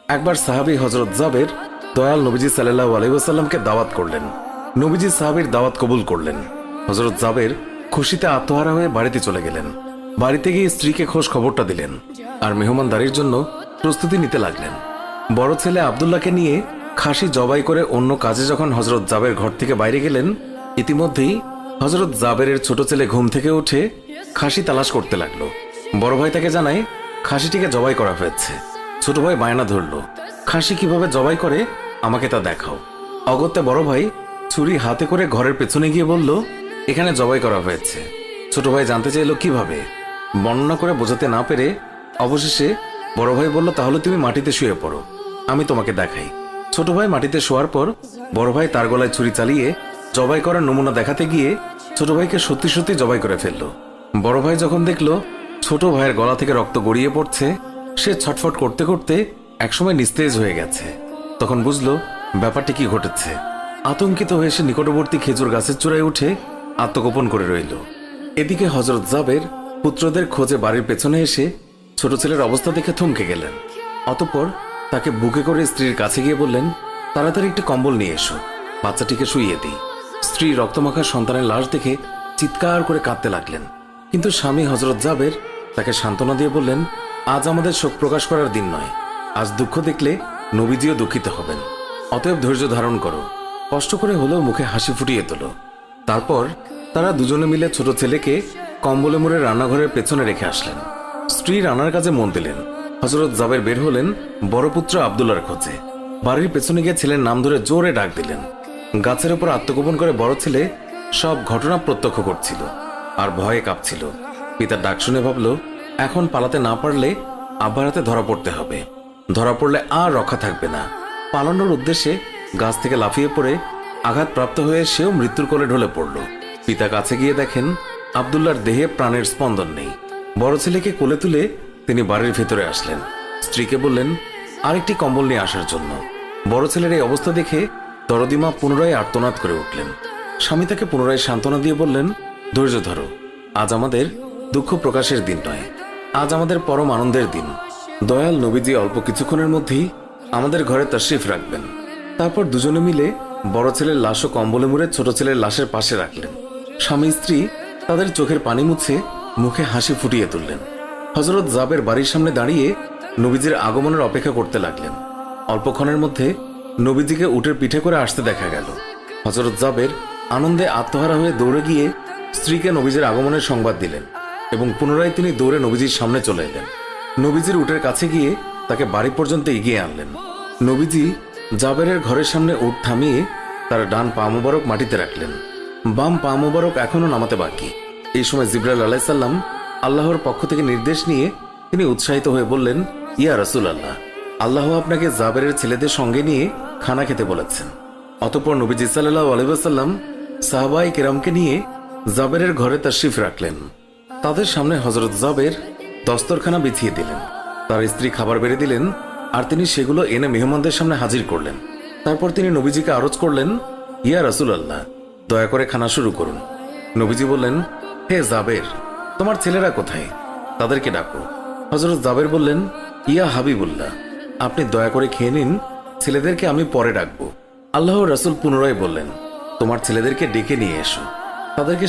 একবার সাহাবী হযরত জাবের দয়াল নবীজি সাল্লাল্লাহু আলাইহি ওয়াসাল্লামকে দাওয়াত করলেন। নবীজি সাহাবীর দাওয়াত কবুল করলেন। হযরত জাবের খুশিতে আত্মহারা হয়ে বাড়িতে চলে গেলেন। বাড়িতে গিয়ে স্ত্রীকে খোঁজ খবরটা দিলেন আর মেহমানদারির জন্য প্রস্তুতি নিতে লাগলেন। বড় ছেলে আব্দুল্লাহকে নিয়ে খাসি জবাই করে অন্য কাজে যখন হযরত জাবের ঘর থেকে বাইরে গেলেন, ইতিমধ্যেই হযরত জাবেরের ছোট ছেলে ঘুম থেকে উঠে খাসি তালাশ করতে লাগলো। বড় ভাই তাকে জানায় খাসিটিকে জবাই করা হয়েছে। ছোট ভাই বায়না ধরল, খাসি কিভাবে জবাই করে আমাকে তা দেখাও। অগত্যা বড় ভাই ছুরি হাতে করে ঘরের পেছনে গিয়ে বলল, এখানে জবাই করা হয়েছে। ছোট ভাই জানতে চাইল কিভাবে। বর্ণনা করে বোঝাতে না পেরে অবশেষে বড় ভাই বলল, তাহলে তুমি মাটিতে শুয়ে পড়ো, আমি তোমাকে দেখাই। ছোট ভাই মাটিতে শোয়ার পর বড় ভাই তার গলায় ছুরি চালিয়ে জবাই করার নমুনা দেখাতে গিয়ে ছোট ভাইকে সত্যি সত্যি জবাই করে ফেলল। বড় ভাই যখন দেখল ছোট ভাইয়ের গলা থেকে রক্ত গড়িয়ে পড়ছে, সে ছটফট করতে করতে একসময় নিস্তেজ হয়ে গেছে। তখন বুঝলো ব্যাপারটি কি ঘটেছে। আতঙ্কিত হয়ে সে নিকটবর্তী খেজুর গাছের চূড়ায় উঠে আত্মগোপন করে রইল। এদিকে হযরত জাবের পুত্রদের খোঁজে বাড়ির পেছনে এসে ছোট ছেলের অবস্থা দেখে থমকে গেলেন। অতঃপর তাকে বুকে করে স্ত্রীর কাছে গিয়ে বললেন, তাড়াতাড়ি একটি কম্বল নিয়ে এসো, বাচ্চাটিকে শুইয়ে দিই। স্ত্রী রক্তমাখা সন্তানের লাশ দেখে চিৎকার করে কাঁদতে লাগলেন। কিন্তু স্বামী হযরত জাবের তাকে সান্ত্বনা দিয়ে বললেন, আজ আমাদের শোক প্রকাশ করার দিন নয়, আজ দুঃখ দেখলে নবীজিও দুঃখিত হবেন। অতএব ধৈর্য ধারণ করো, কষ্ট করে হলেও মুখে হাসি ফুটিয়ে তোলো। তারপর তারা দুজনে মিলে ছোট ছেলেকে কম্বলে মুড়ে রান্নাঘরের পেছনে রেখে আসলেন। স্ত্রী রান্নার কাজে মন দিলেন। হযরত জাবের বের হলেন বড় পুত্র আব্দুল্লাহর খোঁজে। বাড়ির পেছনে গিয়ে ছেলের নাম ধরে জোরে ডাক দিলেন। গাছের উপর আত্মগোপন করে বড় ছেলে সব ঘটনা প্রত্যক্ষ করছিল আর ভয়ে কাঁপছিল। পিতার ডাক শুনে ভাবল, এখন পালাতে না পারলে আব্বার হাতে ধরা পড়তে হবে। ধরা পড়লে আর রক্ষা থাকবে না। পালানোর উদ্দেশ্যে গাছ থেকে লাফিয়ে পড়ে আঘাতপ্রাপ্ত হয়ে সেও মৃত্যুর কোলে ঢলে পড়ল। পিতা কাছে গিয়ে দেখেন আব্দুল্লাহর দেহে প্রাণের স্পন্দন নেই। বড় ছেলেকে কোলে তুলে তিনি বাড়ির ভেতরে আসলেন। স্ত্রীকে বললেন আরেকটি কম্বল নিয়ে আসার জন্য। বড় ছেলের এই অবস্থা দেখে দরদিমা পুনরায় আর্তনাদ করে উঠলেন। স্বামী তাকে পুনরায় সান্ত্বনা দিয়ে বললেন, ধৈর্য ধরো, আজ আমাদের দুঃখ প্রকাশের দিন নয়, আজ আমাদের পরম আনন্দের দিন। দয়াল নবীজি অল্প কিছুক্ষণের মধ্যেই আমাদের ঘরে তাশরিফ রাখবেন। তারপর দুজনে মিলে বড় ছেলের লাশও কম্বলে মুড়ে ছোট ছেলের লাশের পাশে রাখলেন। স্বামী স্ত্রী তাদের চোখের পানি মুছে মুখে হাসি ফুটিয়ে তুললেন। হযরত জাবের বাড়ির সামনে দাঁড়িয়ে নবীজির আগমনের অপেক্ষা করতে লাগলেন। অল্পক্ষণের মধ্যে নবীজিকে উটের পিঠে করে আসতে দেখা গেল। হযরত জাবের আনন্দে আত্মহারা হয়ে দৌড়ে গিয়ে স্ত্রীকে নবীজির আগমনের সংবাদ দিলেন এবং পুনরায় তিনি দৌড়ে নবীজির সামনে চলে এলেন। নবীজির উটের কাছে গিয়ে তাকে বাড়ি পর্যন্ত এগিয়ে আনলেন। নবীজি জাবেরের ঘরের সামনে উট থামিয়ে তার ডান পা মুবারক মাটিতে রাখলেন। বাম পা মুবারক এখনো নামাতে বাকি। এই সময় জিবরাইল আলাইহিস সালাম আল্লাহর পক্ষ থেকে নির্দেশ নিয়ে তিনি উৎসাহিত হয়ে বললেন, ইয়া রাসূলুল্লাহ, আল্লাহ আপনাকে জাবেরের ছেলেদের সঙ্গে নিয়ে খানা খেতে বলেছেন। অতঃপর নবীজি সাল্লাল্লাহু আলাইহি ওয়াসাল্লাম সাহাবায়ে কেরামকে নিয়ে জাবেরের ঘরে তাশরিফ রাখলেন। তাদের সামনে হযরত জাবের দস্তরখানা বিছিয়ে দিলেন। তার স্ত্রী খাবার বেড়ে দিলেন আর তিনি সেগুলো এনে মেহমানদের সামনে হাজির করলেন। তারপর তিনি নবীজিকে আরজ করলেন, ইয়া রাসূলুল্লাহ, দয়া করে খানা শুরু করুন। নবীজি বললেন, হে জাবের, তোমার ছেলেরা কোথায়? তাদেরকে ডাকো। হযরত জাবের বললেন, ইয়া হাবিবুল্লাহ, আপনি দয়া করে খেয়ে নিন, ছেলেদেরকে আমি পরে ডাকবো। আল্লাহর রাসূল পুনরায় বললেন, তোমার ছেলেদেরকে ডেকে নিয়ে এসো। তাদেরকে